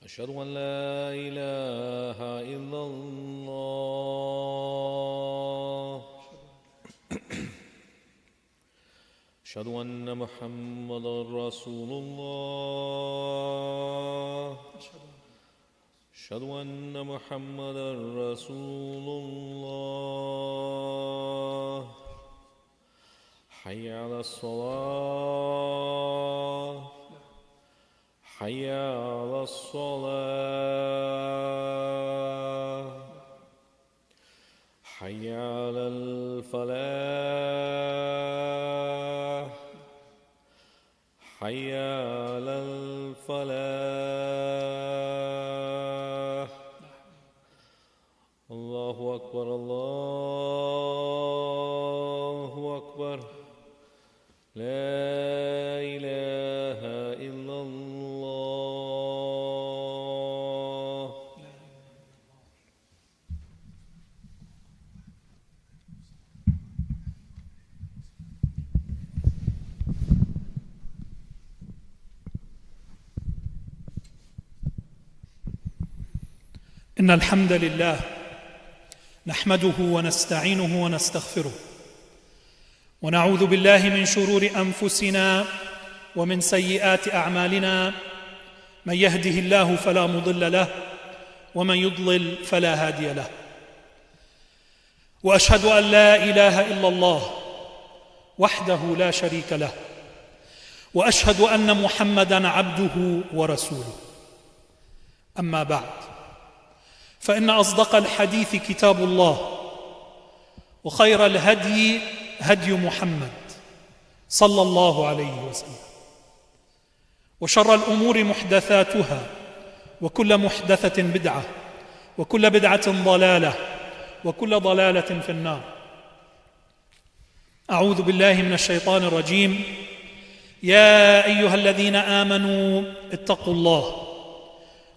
أشهد أن لا إله إلا الله أشهد أن محمدا رسول الله أشهد أن محمدا رسول الله حي على الصلاة حي على الصلاة حي على الفلاح حي على الفلاح الله أكبر الله أكبر لا إله إلا الله. إن الحمد لله نحمده ونستعينه ونستغفره ونعوذ بالله من شرور أنفسنا ومن سيئات أعمالنا من يهده الله فلا مضل له ومن يضلل فلا هادي له وأشهد أن لا إله إلا الله وحده لا شريك له وأشهد أن محمدًا عبده ورسوله أما بعد فإن أصدق الحديث كتاب الله وخير الهدي هدي محمد صلى الله عليه وسلم وشر الأمور محدثاتها وكل محدثة بدعة وكل بدعة ضلالة وكل ضلالة في النار. أعوذ بالله من الشيطان الرجيم. يا أيها الذين آمنوا اتقوا الله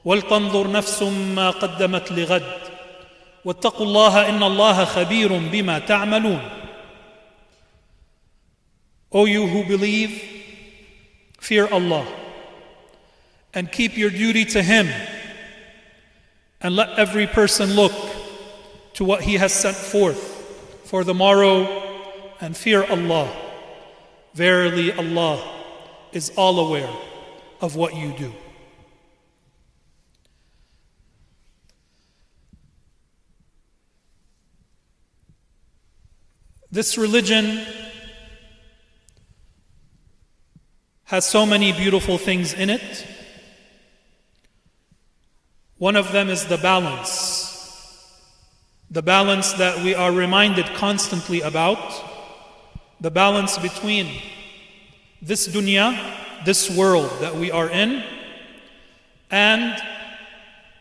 ولتنظر نفس ما قدمت لغد واتقوا الله إن الله خبير بما تعملون. O you who believe, fear Allah and keep your duty to Him, and let every person look to what He has sent forth for the morrow, and fear Allah. Verily Allah is all aware of what you do. This religion has so many beautiful things in it. One of them is the balance that we are reminded constantly about, the balance between this dunya, this world that we are in, and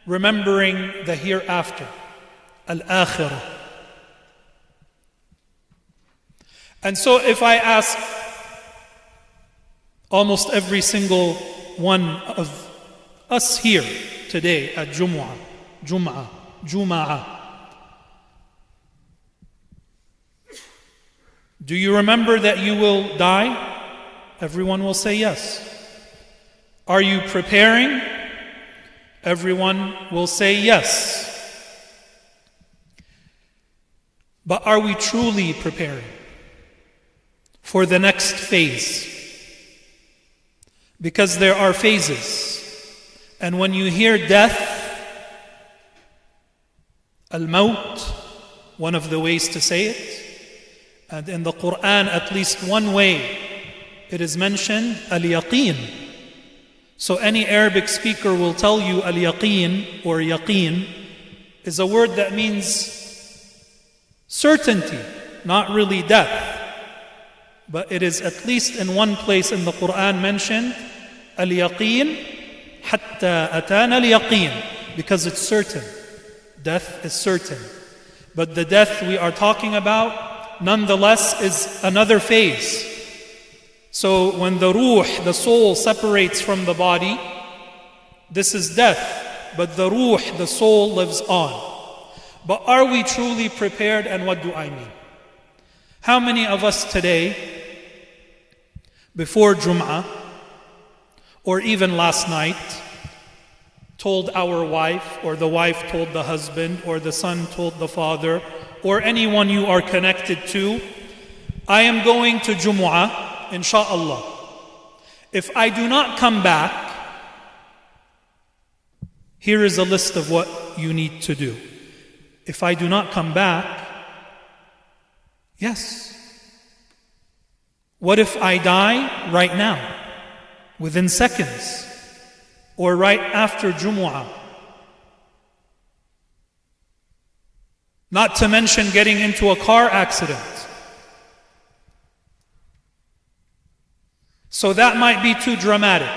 remembering the hereafter, al-akhirah. And so if I ask almost every single one of us here today at Jum'ah, do you remember that you will die? Everyone will say yes. Are you preparing? Everyone will say yes. But are we truly preparing for the next phase? Because there are phases. And when you hear death, al-maut, one of the ways to say it, and in the Quran at least one way it is mentioned, al-yaqeen. So any Arabic speaker will tell you al-yaqeen or yaqeen is a word that means certainty, not really death. But it is at least in one place in the Quran mentioned, al-yaqeen hatta atana al-yaqeen, because it's certain. Death is certain. But the death we are talking about, nonetheless, is another phase. So when the ruh, the soul, separates from the body, this is death. But the ruh, the soul, lives on. But are we truly prepared, and what do I mean? How many of us today, before Jum'ah, or even last night, told our wife, or the wife told the husband, or the son told the father, or anyone you are connected to, I am going to Jumu'ah, insha'Allah. If I do not come back, here is a list of what you need to do. If I do not come back, yes. What if I die right now, within seconds, or right after Jumu'ah? Not to mention getting into a car accident. So that might be too dramatic.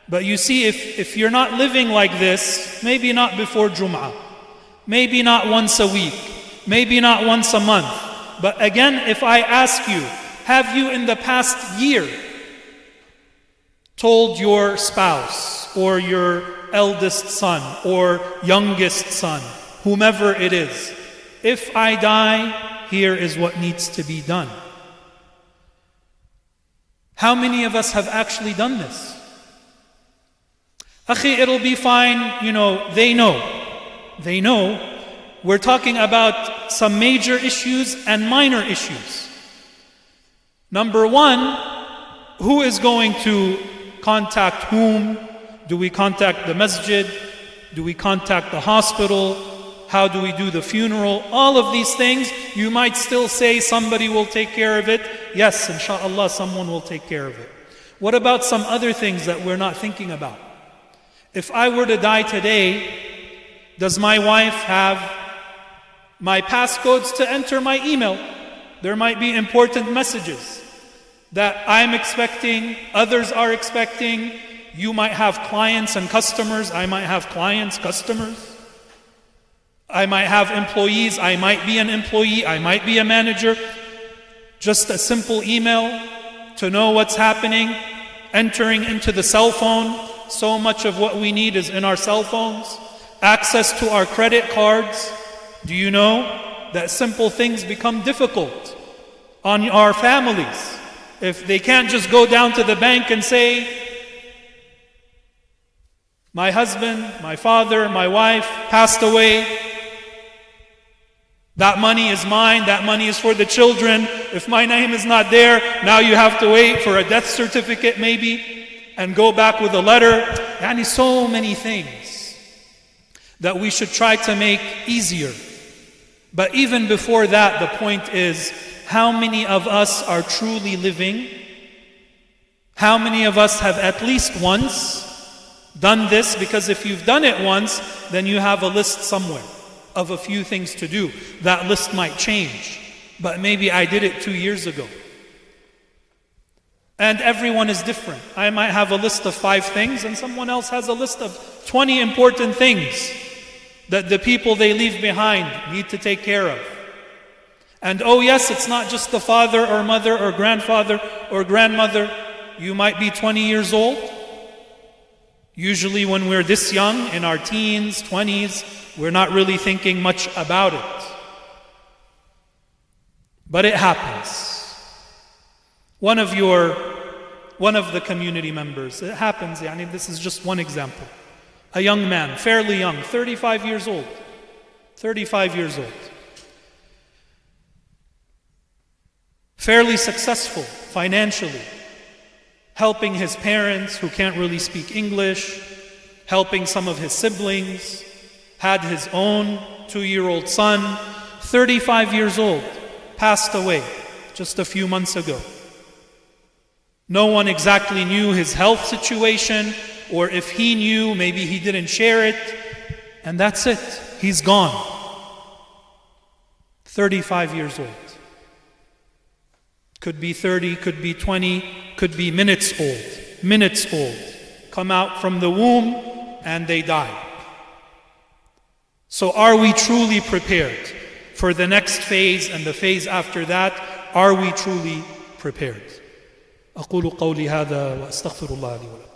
But you see, if you're not living like this, maybe not before Jumu'ah, maybe not once a week, maybe not once a month. But again, if I ask you, have you in the past year told your spouse or your eldest son or youngest son, whomever it is, if I die, here is what needs to be done? How many of us have actually done this? Akhi, it'll be fine, they know. They know. We're talking about some major issues and minor issues. Number one, who is going to contact whom? Do we contact the masjid? Do we contact the hospital? How do we do the funeral? All of these things, you might still say somebody will take care of it. Yes, inshallah, someone will take care of it. What about some other things that we're not thinking about? If I were to die today, does my wife have my passcodes to enter my email? There might be important messages that I'm expecting, others are expecting. You might have clients and customers. I might have clients, customers. I might have employees. I might be an employee. I might be a manager. Just a simple email to know what's happening, entering into the cell phone. So much of what we need is in our cell phones. Access to our credit cards. Do you know that simple things become difficult on our families? If they can't just go down to the bank and say, my husband, my father, my wife passed away. That money is mine, that money is for the children. If my name is not there, now you have to wait for a death certificate maybe, and go back with a letter. Yani so many things that we should try to make easier. But even before that, the point is, how many of us are truly living? How many of us have at least once done this? Because if you've done it once, then you have a list somewhere of a few things to do. That list might change, but maybe I did it 2 years ago. And everyone is different. I might have a list of 5 things, and someone else has a list of 20 important things that the people they leave behind need to take care of. And oh yes, it's not just the father or mother or grandfather or grandmother. You might be 20 years old. Usually when we're this young, in our teens, 20s, we're not really thinking much about it. But it happens. One of the community members, it happens, this is just one example. A young man, fairly young, 35 years old. 35 years old. Fairly successful financially. Helping his parents who can't really speak English. Helping some of his siblings. Had his own 2-year-old son. 35 years old. Passed away just a few months ago. No one exactly knew his health situation, or if he knew, maybe he didn't share it, and that's it. He's gone. 35 years old. Could be 30, could be 20, could be minutes old. Minutes old. Come out from the womb and they die. So are we truly prepared for the next phase and the phase after that? Are we truly prepared? أقول قولي هذا وأستغفر الله لي ولكم.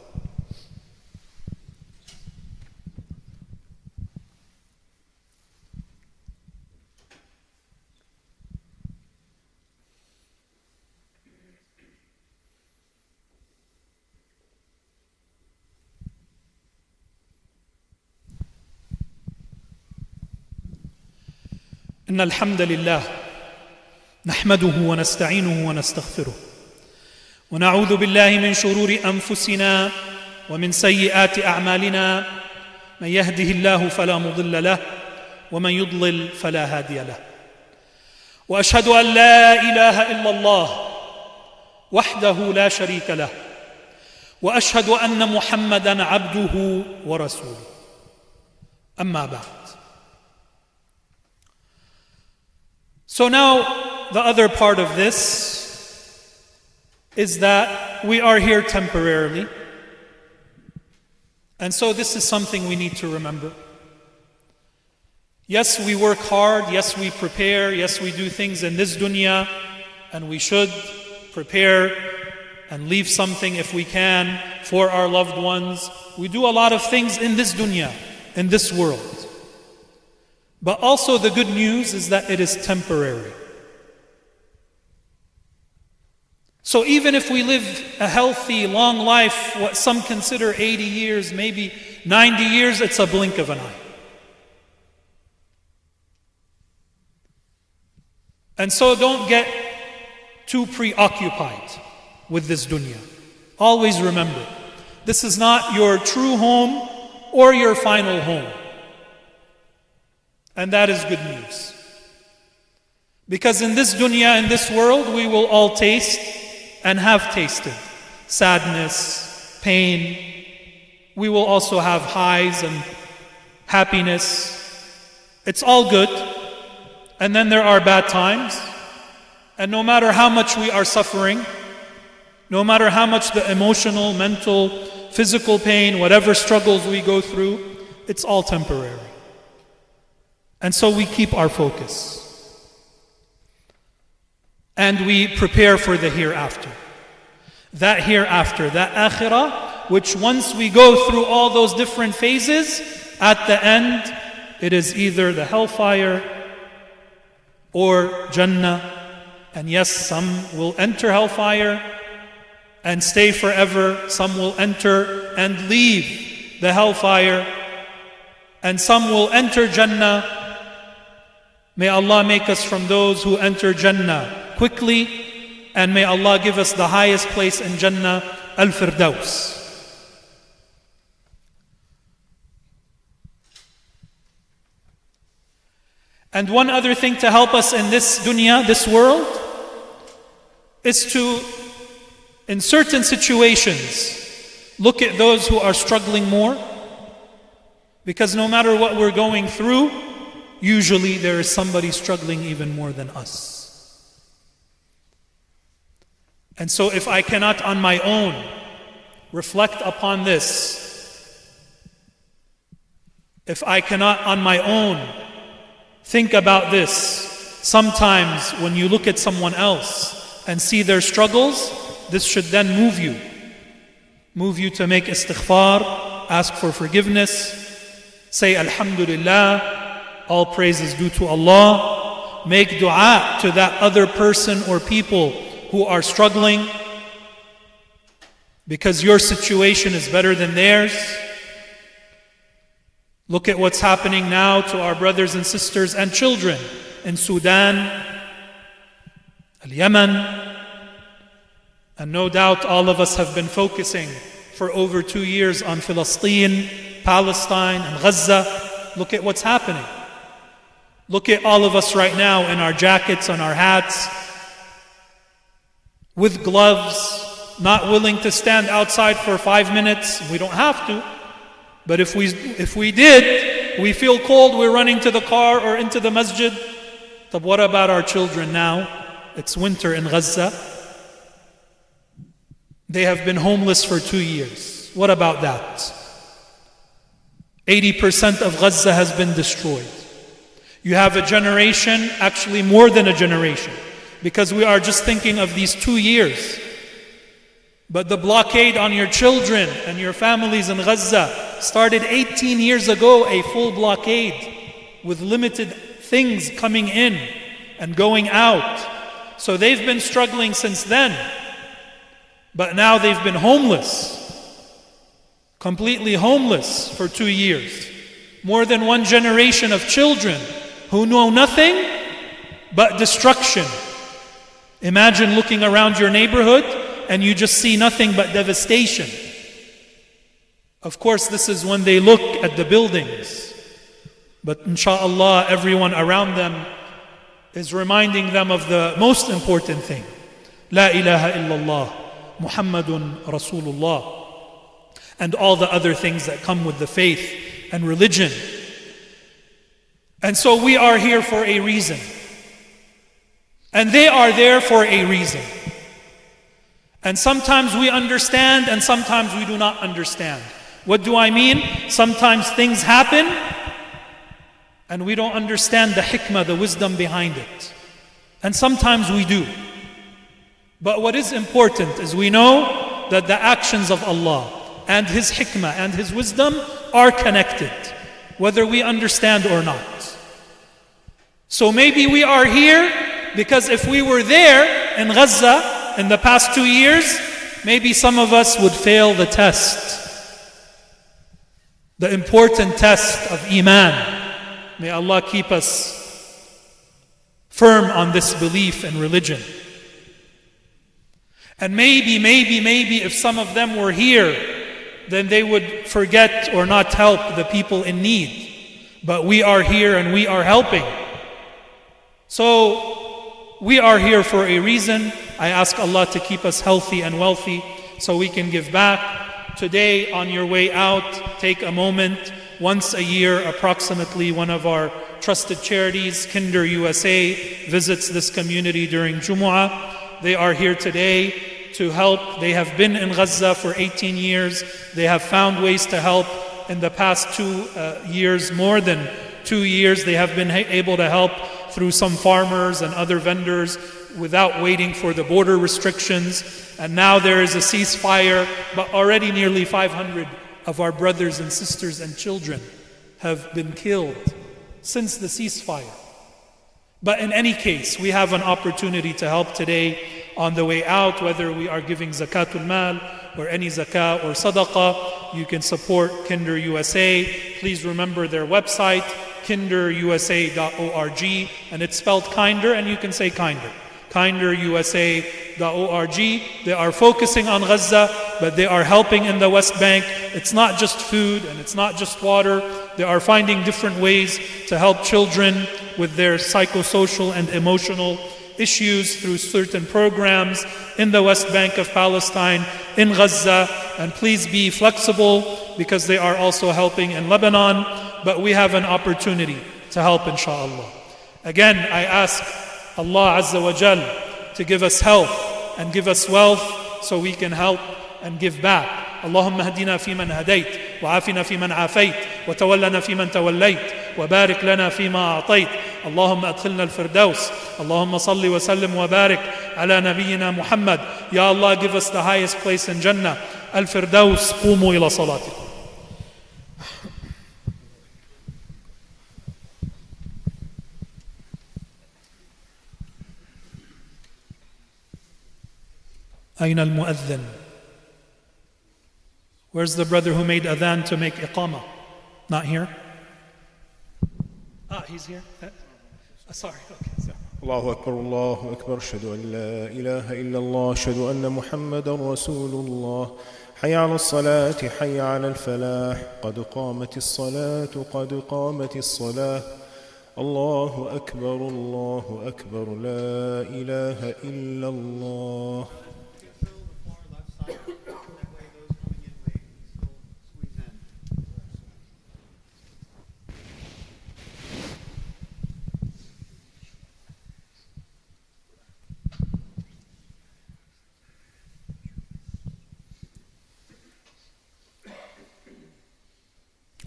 إن الحمد لله نحمده ونستعينه ونستغفره ونعوذ بالله من شرور أنفسنا ومن سيئات أعمالنا من يهده الله فلا مضل له ومن يضلل فلا هادي له وأشهد أن لا إله إلا الله وحده لا شريك له وأشهد أن محمدًا عبده ورسوله أما بعد. So now the other part of this is that we are here temporarily. And so this is something we need to remember. Yes, we work hard, yes, we prepare, yes, we do things in this dunya, and we should prepare and leave something if we can for our loved ones. We do a lot of things in this dunya, in this world. But also the good news is that it is temporary. So even if we live a healthy, long life, what some consider 80 years, maybe 90 years, it's a blink of an eye. And so don't get too preoccupied with this dunya. Always remember, this is not your true home or your final home. And that is good news. Because in this dunya, in this world, we will all taste and have tasted sadness, pain. We will also have highs and happiness. It's all good. And then there are bad times. And no matter how much we are suffering, no matter how much the emotional, mental, physical pain, whatever struggles we go through, it's all temporary. And so we keep our focus. And we prepare for the hereafter. That hereafter, that akhirah, which once we go through all those different phases, at the end, it is either the hellfire or Jannah. And yes, some will enter hellfire and stay forever. Some will enter and leave the hellfire. And some will enter Jannah. May Allah make us from those who enter Jannah quickly, and may Allah give us the highest place in Jannah, Al-Firdaus. And one other thing to help us in this dunya, this world, is to, in certain situations, look at those who are struggling more. Because no matter what we're going through, usually there is somebody struggling even more than us. And so if I cannot on my own reflect upon this, if I cannot on my own think about this, sometimes when you look at someone else and see their struggles, this should then move you. Move you to make istighfar, ask for forgiveness, say Alhamdulillah, all praise is due to Allah. Make dua to that other person or people who are struggling, because your situation is better than theirs. Look at what's happening now to our brothers and sisters and children in Sudan, Yemen, and no doubt all of us have been focusing for over 2 years on Palestine, Palestine, and Gaza. Look at what's happening. Look at all of us right now in our jackets, on our hats, with gloves, not willing to stand outside for 5 minutes. We don't have to. But if we did, we feel cold, we're running to the car or into the masjid. But what about our children now? It's winter in Gaza. They have been homeless for 2 years. What about that? 80% of Gaza has been destroyed. You have a generation, actually more than a generation, because we are just thinking of these 2 years. But the blockade on your children and your families in Gaza started 18 years ago, a full blockade with limited things coming in and going out. So they've been struggling since then. But now they've been homeless, completely homeless for 2 years. More than one generation of children who know nothing but destruction. Imagine looking around your neighborhood and you just see nothing but devastation. Of course, this is when they look at the buildings. But inshallah, everyone around them is reminding them of the most important thing. La ilaha illallah, Muhammadun Rasulullah. And all the other things that come with the faith and religion. And so we are here for a reason. And they are there for a reason. And sometimes we understand and sometimes we do not understand. What do I mean? Sometimes things happen and we don't understand the hikmah, the wisdom behind it. And sometimes we do. But what is important is we know that the actions of Allah and His hikmah and His wisdom are connected, whether we understand or not. So maybe we are here because if we were there in Gaza in the past 2 years, maybe some of us would fail the test. The important test of Iman. May Allah keep us firm on this belief and religion. And maybe if some of them were here, then they would forget or not help the people in need. But we are here and we are helping. So we are here for a reason. I ask Allah to keep us healthy and wealthy so we can give back. Today, on your way out, take a moment. Once a year, approximately, one of our trusted charities, Kinder USA, visits this community during Jumu'ah. They are here today to help. They have been in Gaza for 18 years. They have found ways to help. In the past 2 years, more than 2 years, they have been able to help through some farmers and other vendors without waiting for the border restrictions. And now there is a ceasefire, but already nearly 500 of our brothers and sisters and children have been killed since the ceasefire. But in any case, we have an opportunity to help today on the way out, whether we are giving zakatul mal or any zakah or sadaqah. You can support Kinder USA. Please remember their website, kinderusa.org, and it's spelled kinder, and you can say kinder. kinderusa.org. They are focusing on Gaza, but they are helping in the West Bank. It's not just food and it's not just water. They are finding different ways to help children with their psychosocial and emotional issues through certain programs in the West Bank of Palestine, in Gaza. And please be flexible because they are also helping in Lebanon. But we have an opportunity to help, inshallah. Again, I ask Allah Azza wa Jal to give us health and give us wealth so we can help and give back. اللهم اهدنا فيمن هديت وعافنا فيمن عافيت وتولنا فيمن توليت وبارك لنا فيما أعطيت اللهم أدخلنا الفردوس اللهم صل وسلم وبارك على نبينا محمد. Ya Allah, give us the highest place in Jannah, Al-Firdaus. قوموا إلى صلاتكم. أين المؤذن? Where's the brother who made adhan to make iqamah? Not here? He's here? Sorry, okay. Sorry. الله أكبر الله أكبر أشهد أن لا إله إلا الله أشهد أن محمدا رسول الله حي على الصلاة حي على الفلاح قد قامت الصلاة قد قامت الصلاة الله أكبر لا إله إلا الله.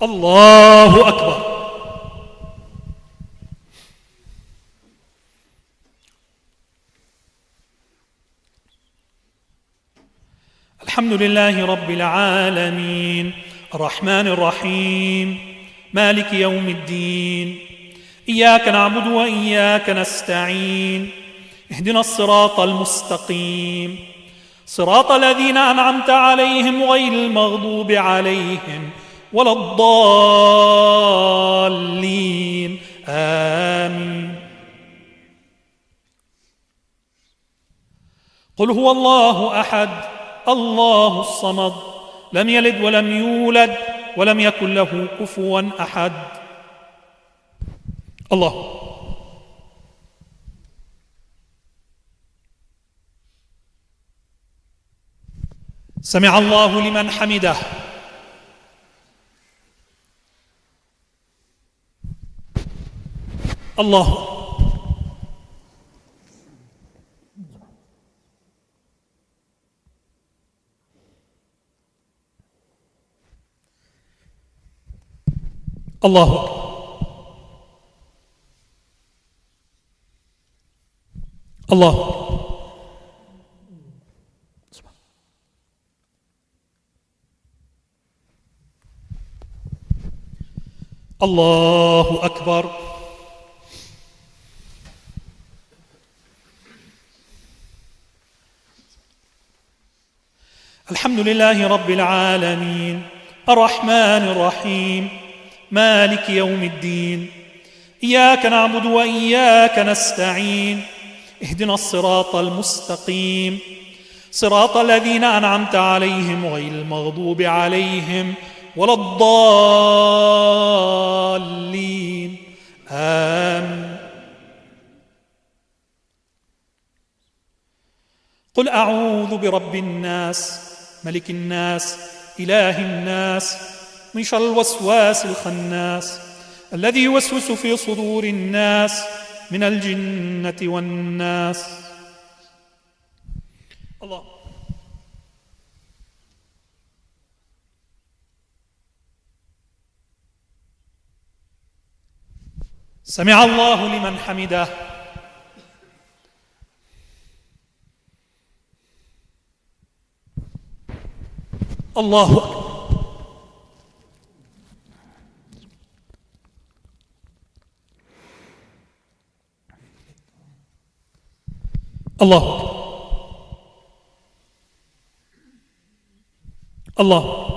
Allahu Akbar. Alhamdulillahi Rabbil Alameen, Ar-Rahman Ar-Rahim, Malik Yawmiddin, Iyaka na'budu wa iyaka nasta'in, Ihdina as-sirata al-mustaqim, Sirata alladhina an'amta alayhim ghayril maghdubi alayhim ولا الضالين آمين. قل هو الله أحد الله الصمد لم يلد ولم يولد ولم يكن له كفوا أحد. الله. سمع الله لمن حمده. الله. الله أكبر. الله. الله أكبر. الحمد لله رب العالمين الرحمن الرحيم مالك يوم الدين إياك نعبد وإياك نستعين اهدنا الصراط المستقيم صراط الذين أنعمت عليهم غير المغضوب عليهم ولا الضالين آمين. قل أعوذ برب الناس ملك الناس إله الناس من شر الوسواس الخناس الذي يوسوس في صدور الناس من الجنة والناس. الله. سمع الله لمن حمده. الله أكبر. الله أكبر. الله.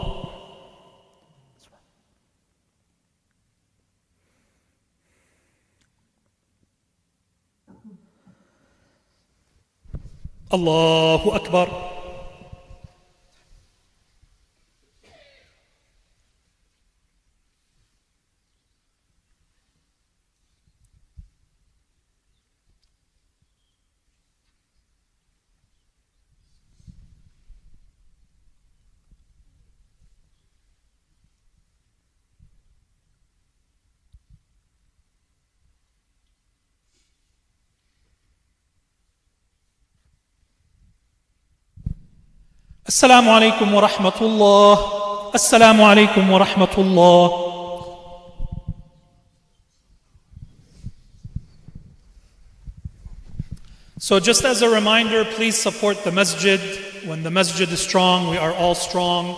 الله أكبر. السلام عليكم ورحمة الله. السلام عليكم ورحمة الله. So just as a reminder, please support the masjid. When the masjid is strong, we are all strong.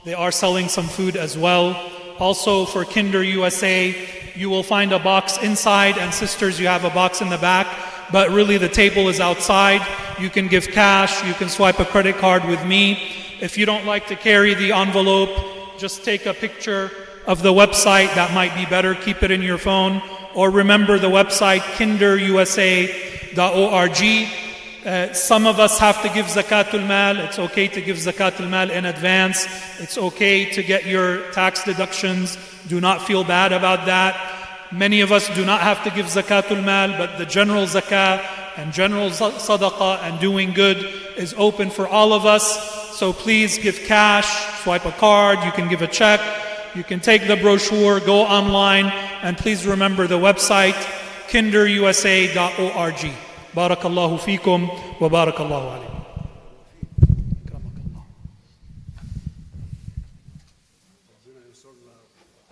They are selling some food as well. Also for Kinder USA, you will find a box inside, and sisters, you have a box in the back, but really the table is outside. You can give cash, you can swipe a credit card with me. If you don't like to carry the envelope, just take a picture of the website. That might be better. Keep it in your phone. Or remember the website, kinderusa.org. Some of us have to give zakatul mal. It's okay to give zakatul mal in advance. It's okay to get your tax deductions. Do not feel bad about that. Many of us do not have to give zakatul mal, but the general zakah and general sadaqah and doing good is open for all of us. So please give cash, swipe a card, you can give a check, you can take the brochure, go online, and please remember the website, kinderusa.org. Barakallahu feekum wa barakallahu alaykum.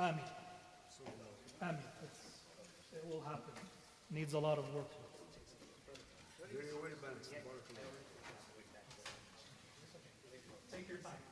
Amin. Amin. It will happen. Needs a lot of work. Take your time.